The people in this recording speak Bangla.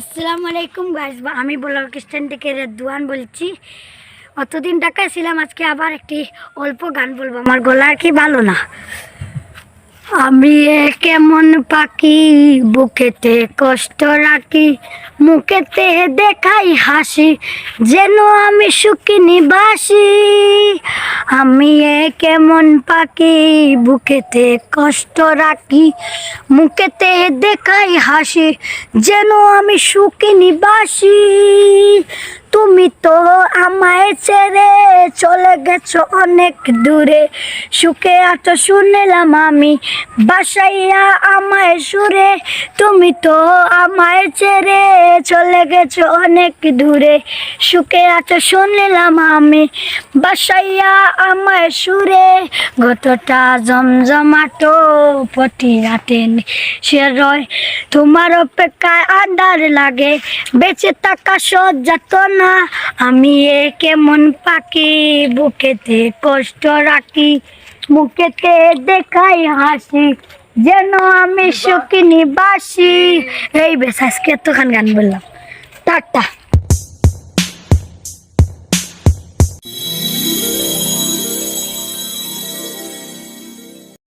আসসালামু আলাইকুম গাইস, আমি ব্লগ স্ট্যান্ড থেকে রেদওয়ান বলছি। অতদিন ঢাকায় ছিলাম, আজকে আবার একটি অল্প গান বলবো। আমার গলা আর কি ভালো না। আমি কেমন পাখি, বুকেতে কষ্ট রাখি, মুখেতে দেখাই হাসি, যেন আমি সুখী নিবাসী। আমি কেমন পাখি, বুকেতে কষ্ট রাখি, মুখেতে দেখাই হাসি, যেন আমি সুখী নিবাসী। তুমি তো আমায় ছেড়ে চলে গেছো অনেক দূরে, সুখে আছো শুনলাম আমি বাসাইয়া আমায় সুরে। তুমি তো আমায় ছেড়ে চলে গেছো অনেক দূরে, সুখে আছো শুনলাম আমি বাসাইয়া আমায় সুরে। গতটা জমজমাটো প্রতি রাতে সে রয়, তোমার অপেক্ষায় আন্ধার লাগে, বেঁচে থাকা সহ্য না। আমি কেমন পাখি, বুকেতে কষ্ট রাখি, মুখেতে দেখাই হাসি, যেন আমি সুখী নিবাসী। এই বেশ, আজকে এতখান গান বললাম। টাটা।